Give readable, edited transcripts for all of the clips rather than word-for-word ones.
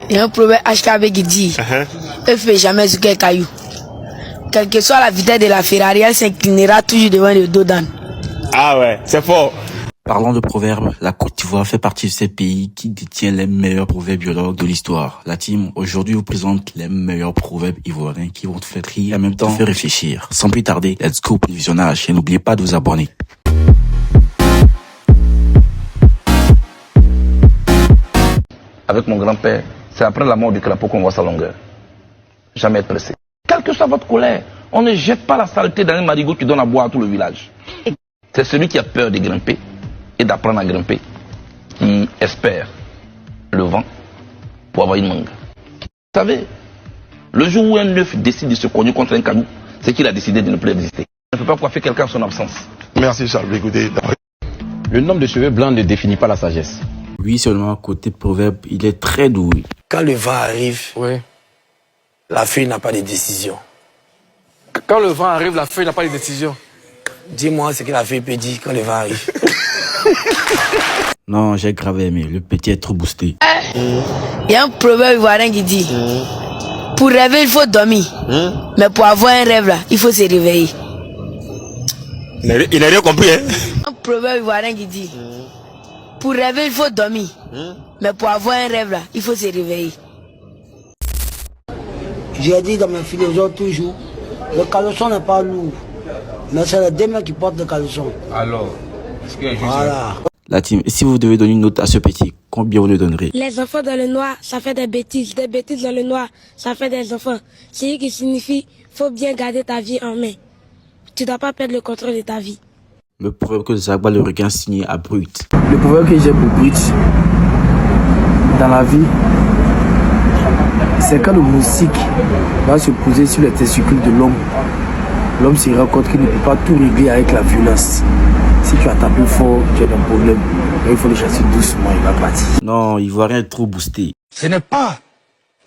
Il y a un proverbe HKB qui dit ne fais jamais ce qu'un caillou. Quelle que soit la vitesse de la Ferrari, elle s'inclinera toujours devant le dos d'âne. Ah ouais, c'est fort. Parlant de proverbes, la Côte d'Ivoire fait partie de ces pays qui détient les meilleurs proverbes biologues de l'histoire. La team, aujourd'hui, vous présente les meilleurs proverbes ivoiriens qui vont te faire rire et en même temps te faire réfléchir. Sans plus tarder, let's go pour le visionnage et n'oubliez pas de vous abonner. Avec mon grand-père, c'est après la mort du crapaud qu'on voit sa longueur. Jamais être pressé. Quelle que soit votre colère, on ne jette pas la saleté dans un marigot qui donne à boire à tout le village. C'est celui qui a peur de grimper et d'apprendre à grimper qui espère le vent pour avoir une mangue. Vous savez, le jour où un œuf décide de se cogner contre un caillou, c'est qu'il a décidé de ne plus exister. On ne peut pas coiffer quelqu'un en son absence. Merci Charles, écoutez. Le nombre de cheveux blancs ne définit pas la sagesse. Oui, seulement côté proverbe, il est très doué. Quand le vent arrive, la feuille n'a pas de décision. Quand le vent arrive, la feuille n'a pas de décision. Dis-moi ce que la feuille peut dire quand le vent arrive. Non, j'ai grave aimé. Le petit est trop boosté. Il y a un proverbe ivoirien qui dit pour rêver, il faut dormir. Mais pour avoir un rêve, là, il faut se réveiller. Il n'a rien compris, hein? Un proverbe ivoirien qui dit pour rêver, il faut dormir. Mais pour avoir un rêve, là, il faut se réveiller. J'ai dit dans mes philosophes toujours, le caleçon n'est pas lourd. Mais c'est les deux mains qui portent le caleçon. Alors, est-ce qu'il y a juste Voilà. La team, si vous devez donner une note à ce petit, combien vous le donnerez? Les enfants dans le noir, ça fait des bêtises. Des bêtises dans le noir, ça fait des enfants. C'est ce qui signifie, faut bien garder ta vie en main. Tu dois pas perdre le contrôle de ta vie. Le proverbe que Zagba le requin signé à Brut. Le proverbe que j'ai pour Brut, dans la vie, c'est quand le moustique va se poser sur les testicules de l'homme. L'homme se rend compte qu'il ne peut pas tout régler avec la violence. Si tu as tapé fort, tu as un problème. Donc il faut le chasser doucement, il va partir. Non, Ivoirien est trop boosté. Ce n'est pas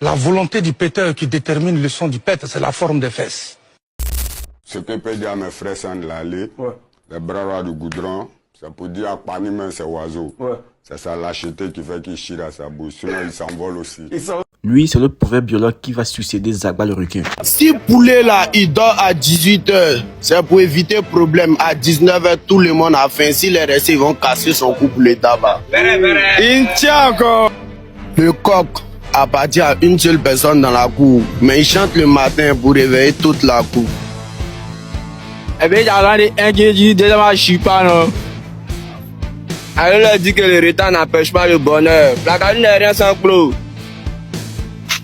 la volonté du péteur qui détermine le son du pète, c'est la forme des fesses. Ce que je peux dire à mes frères sans l'aller, les bras rois du goudron, c'est pour dire à Panimé ses oiseaux. C'est sa lâcheté qui fait qu'il chie à sa bouche, sinon il s'envole aussi. Lui, c'est le proverbe biologue qui va succéder Zagba le requin. Si poulet là, il dort à 18h, c'est pour éviter problème. À 19h, tout le monde a faim. Si les restés vont casser son cou pour le tabac. Il tient encore. Le coq appartient à une seule personne dans la cour, mais il chante le matin pour réveiller toute la cour. Eh bien, il y a un qui dit déjà, je suis pas, non. Elle leur dit que le retard n'empêche pas le bonheur. La gagne n'est rien sans clou.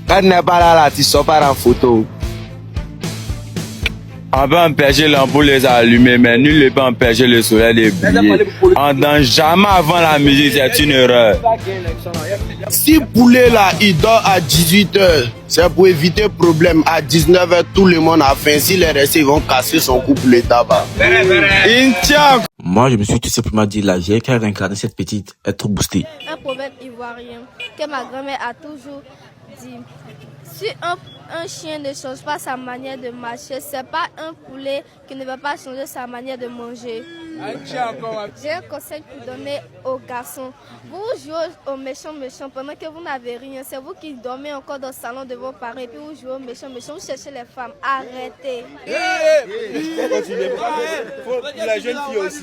Quand tu n'es pas là, tu sors pas en photo. On peut empêcher l'ampoule de s'allumer, mais nul ne peut empêcher le soleil de briller. On danse jamais avant la musique, c'est une erreur. Si poulet là, il dort à 18h, c'est pour éviter problème. À 19h, tout le monde a faim. Si les restés vont casser son cou pour le tabac. Il tient. Moi, je me suis tout simplement dit, la vieille qui a réincarné cette petite est trop boostée. Un proverbe ivoirien que ma grand-mère a toujours dit. Si un chien ne change pas sa manière de marcher, c'est pas un poulet qui ne va pas changer sa manière de manger. J'ai un conseil pour donner aux garçons. Vous jouez au méchant pendant que vous n'avez rien. C'est vous qui dormez encore dans le salon de vos parents et puis vous jouez au méchant. Vous cherchez les femmes. Arrêtez. Les jeunes filles aussi.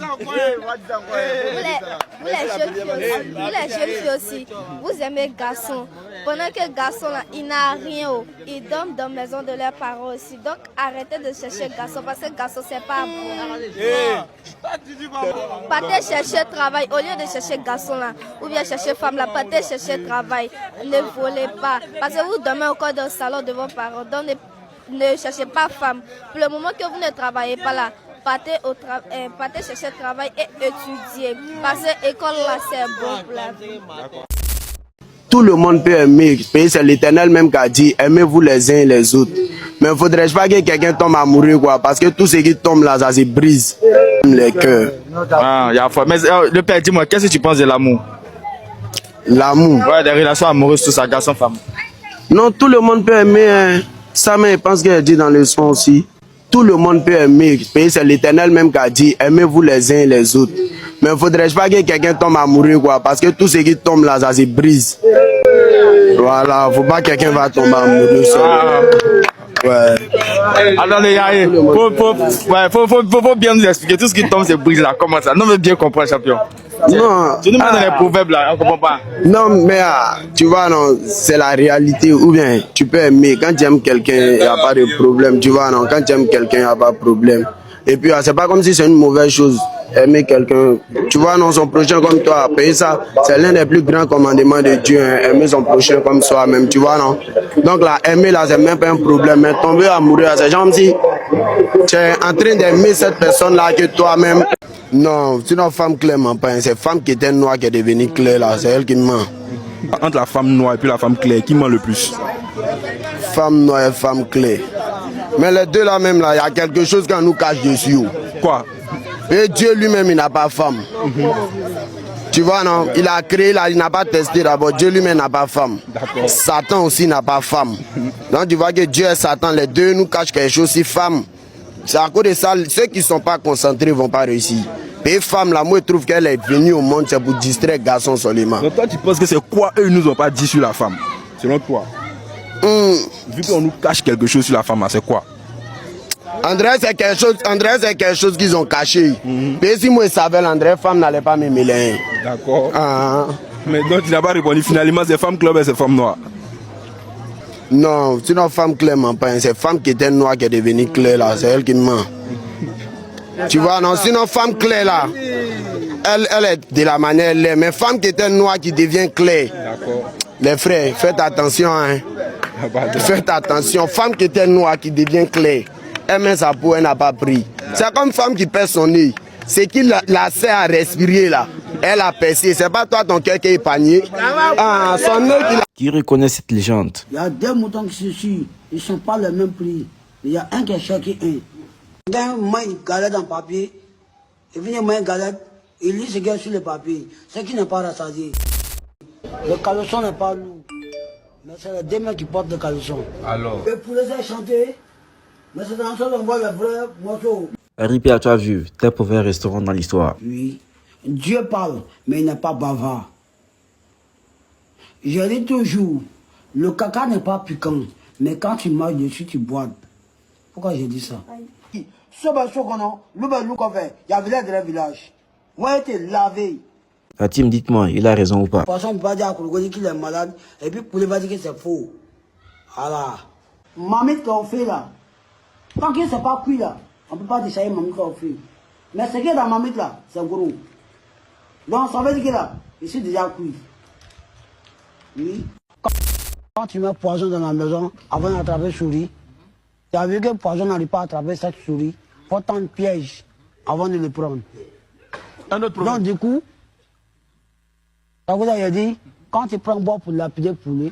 Vous les jeunes filles aussi. Vous aimez garçons. Pendant que garçon là, il n'a rien. Ils dorment dans la maison de leurs parents aussi. Donc arrêtez de chercher garçon parce que garçon c'est pas bon. Partez chercher travail au lieu de chercher garçon là. Ou bien chercher femme là. Partez chercher travail. Ne volez pas. Parce que vous dormez encore dans le salon de vos parents. Donc ne cherchez pas femme. Pour le moment que vous ne travaillez pas là, partez chercher travail et étudier. Parce que l'école là c'est bon pour la vie. Tout le monde peut aimer, mais c'est l'Éternel même qui a dit, aimez-vous les uns et les autres. Mais il ne faudrait pas que quelqu'un tombe amoureux, quoi, parce que tout ce qui tombe là, ça se brise les cœurs. Ah, il y a foi. Mais le père, dis-moi, qu'est-ce que tu penses de l'amour? L'amour? Ouais, des relations amoureuses, tout ça, garçon-femme. Non, tout le monde peut aimer, hein. Ça, mais je pense qu'elle dit dans le son aussi. Tout le monde peut aimer, mais c'est l'Éternel même qui a dit, aimez-vous les uns et les autres. Mais il ne faudrait pas que quelqu'un tombe amoureux, quoi, parce que tout ce qui tombe là, ça se brise. Voilà, faut pas que quelqu'un va tomber amoureux seul. Ouais. Attendez, faut bien nous expliquer. Tout ce qui tombe, c'est brise là. Comment ça? Non, mais bien comprendre, champion. Non. Tu nous mets dans les proverbes là, on comprend pas. Non, mais tu vois, non, c'est la réalité. Ou bien, tu peux aimer. Quand tu aimes quelqu'un, il n'y a pas de problème. Tu vois, non, quand tu aimes quelqu'un, il n'y a pas de problème. Et puis, c'est pas comme si c'est une mauvaise chose. Aimer quelqu'un, tu vois, non, son prochain comme toi, payer ça, c'est l'un des plus grands commandements de Dieu, hein, aimer son prochain comme soi-même, tu vois, non. Donc là, aimer là, c'est même pas un problème, mais tomber amoureux, c'est genre si tu es en train d'aimer cette personne-là que toi-même. Non, c'est une femme claire, pas, c'est femme qui était noire qui est devenue claire là, c'est elle qui ment. Entre la femme noire et puis la femme claire, qui ment le plus? Femme noire et femme claire. Mais les deux là même là, il y a quelque chose qu'on nous cache dessus. Quoi? Et Dieu lui-même, il n'a pas femme. Tu vois, non? Il a créé là, il n'a pas testé d'abord. Dieu lui-même n'a pas femme. Satan aussi n'a pas femme. Donc tu vois que Dieu et Satan, les deux nous cachent quelque chose. Si femme, c'est à cause de ça, ceux qui ne sont pas concentrés ne vont pas réussir. Et femme, là, moi je trouve qu'elle est venue au monde, c'est pour distraire garçon seulement. Donc toi, tu penses que c'est quoi eux nous ont pas dit sur la femme? Selon toi? Vu qu'on nous cache quelque chose sur la femme, c'est quoi? André, c'est quelque chose qu'ils ont caché. Mais si moi je savais, André, femme n'allait pas me mêler. D'accord. Mais donc tu n'as pas répondu. Finalement, c'est femme club et c'est femme noire. Non, c'est une femme clairement pas. C'est femme qui était noire qui est devenue claire là. C'est elle qui ment. Tu vois, non, c'est une femme claire là. Elle est de la manière elle est. Mais femme qui était noire qui devient claire. D'accord. Les frères, faites attention. Hein. Faites attention. Femme qui était noire qui devient claire. Elle met sa peau, elle n'a pas pris. C'est comme femme qui perd son nez. C'est qui la sert à respirer là. Elle a percé. C'est pas toi ton cœur qui est épargné. Son nez Qui reconnaît cette légende? Il y a deux moutons qui se suivent. Ils ne sont pas le même prix. Il y a un qui est cher qui un. Quand moi, il galette en papier, il vient moi, il galette, il lit ce qu'il y a sur le papier. Ce qui n'est pas rassasié. Le caleçon n'est pas lourd. Mais c'est les deux mains qui portent le caleçon. Alors. Et pour les chanter, mais c'est dans ça qu'on voit le vrai morceau. Ripia, tu as vu, tel pauvre restaurant dans l'histoire. Oui, Dieu parle, mais il n'est pas bavard. Je dis toujours, le caca n'est pas piquant, mais quand tu marches dessus, tu bois. Pourquoi j'ai dit ça? Ce bateau qu'on a, le bateau qu'on fait, il y a village dans le village. Moi, j'étais lavé. La team, dites-moi, il a raison ou pas? De toute façon, on ne peut pas dire à Kourougoni qu'il est malade, et puis pour les va dire que c'est faux. Voilà. Mamie qu'on fait là, tant que c'est pas cuit là, on ne peut pas décider mamie qu'on fait. Mais ce qui est dans mamie là, c'est gros. Donc ça veut dire que là, je suis déjà cuit. Oui. Quand tu mets poison dans la maison, avant d'attraper souris, tu as vu que le poison n'arrive pas à attraper cette souris, il faut tendre piège avant de le prendre. Un autre problème. Donc du coup, ça vous a dit, quand tu prends bois pour lapider poulet,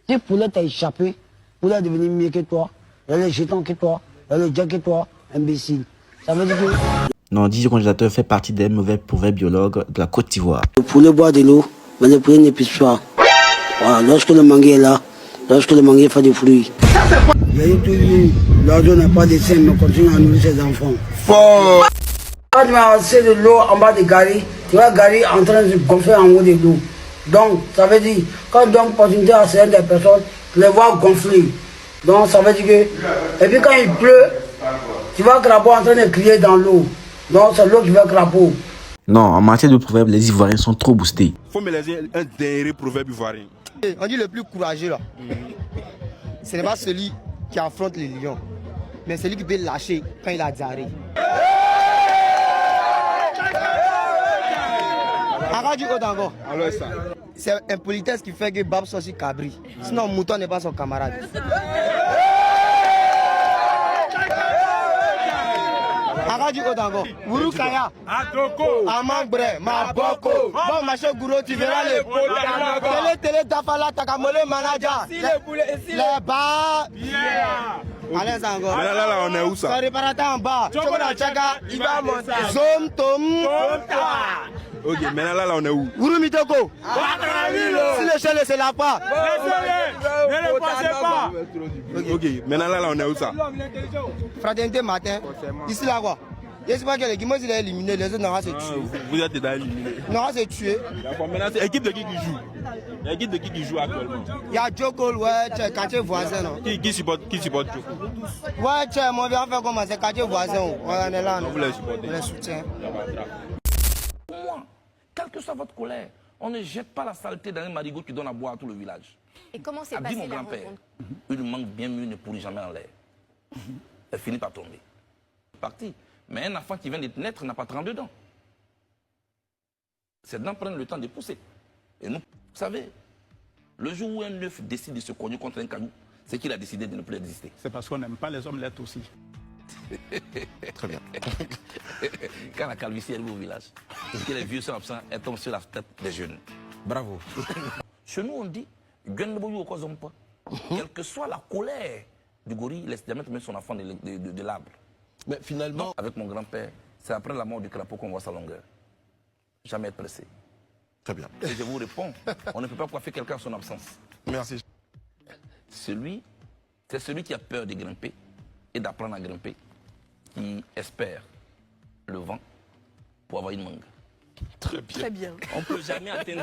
si le poulet t'a échappé, le poulet est devenu mieux que toi, il est jeton que toi, il est déjà que toi, imbécile. Ça veut dire que... Non, Didier Congélateur fait partie des mauvais proverbes biologues de la Côte d'Ivoire. Le poulet boit de l'eau, mais le poulet n'épuise pas. Voilà, lorsque le manguier est là, lorsque le manguier fait des fruits. Il y a toujours, l'oiseau n'a pas de sein, mais continue à nourrir ses enfants. Fort. Quand tu vas lancer de l'eau en bas de Gary, tu vas Gary en train de se gonfler en haut de l'eau. Donc, ça veut dire, quand tu donnes opportunité à certaines personnes, tu les vois gonfler. Donc, ça veut dire que... Et puis quand il pleut, tu vois crapaud en train de crier dans l'eau. Donc, c'est l'eau qui va crapaud. Non, en matière de proverbes, les Ivoiriens sont trop boostés. Faut mélanger un dernier proverbe ivoirien. On dit le plus courageux là. Ce n'est pas celui qui affronte les lions, mais celui qui peut lâcher quand il a diarrhée. Arrête du haut d'encore. C'est impolitesse qui fait que Bab soit aussi cabri. Sinon, Mouton n'est pas son camarade. Arrête du haut d'encore. Wurukaya. Atoko. Amangbre. Maboko. Bon, machin gourou, tu verras les potes. Télé, Dafala, Takamole, Manaja. Les bas. Allez, encore. Là, on est où ça? Ça réparateur en bas. Chocolat Tchaga, il va monter. Zom, Tom. Ok, maintenant là, on est où? Wurumitoko. Si le chien ne se lave pas. Ne le pensez pas. Ok, maintenant là, on est où ça? Fraternité matin. Ici là quoi? J'espère que les Guimauves il est éliminé, les autres n'auront pas se tuer. Vous êtes déjà éliminé. N'auront pas se tuer. D'accord, maintenant c'est l'équipe de qui joue? L'équipe de qui joue actuellement? Il y a Joko, ouais, c'est quartier voisin. Non? Qui supporte Joko? Ouais, c'est mon vieux fait comment c'est quartier voisin. On est là, vous les supportez? On les soutient. Pour moi, quelle que soit votre colère, on ne jette pas la saleté dans un marigot qui donne à boire à tout le village. Et comment s'est A dit passé mon la grand-père, rencontre? une mangue bien mûre ne pourrit jamais en l'air. Elle finit par tomber. Parti. Mais un enfant qui vient de naître n'a pas 32 dents. Ces dents prennent le temps de pousser. Et nous, vous savez, le jour où un œuf décide de se cogner contre un caillou, c'est qu'il a décidé de ne plus exister. C'est parce qu'on n'aime pas les omelettes aussi. Très bien. Quand la calvitie est au village, que les vieux sont absents, elle tombe sur la tête des jeunes. Bravo. Chez nous, on dit, quelle que soit la colère du gorille, il laisse jamais tomber son enfant de l'arbre. Mais finalement... Avec mon grand-père, c'est après la mort du crapaud qu'on voit sa longueur. Jamais être pressé. Très bien. Et je vous réponds, on ne peut pas coiffer quelqu'un en son absence. Merci. C'est celui qui a peur de grimper et d'apprendre à grimper, qui espère le vent pour avoir une mangue. Très bien. Très bien. On ne peut jamais atteindre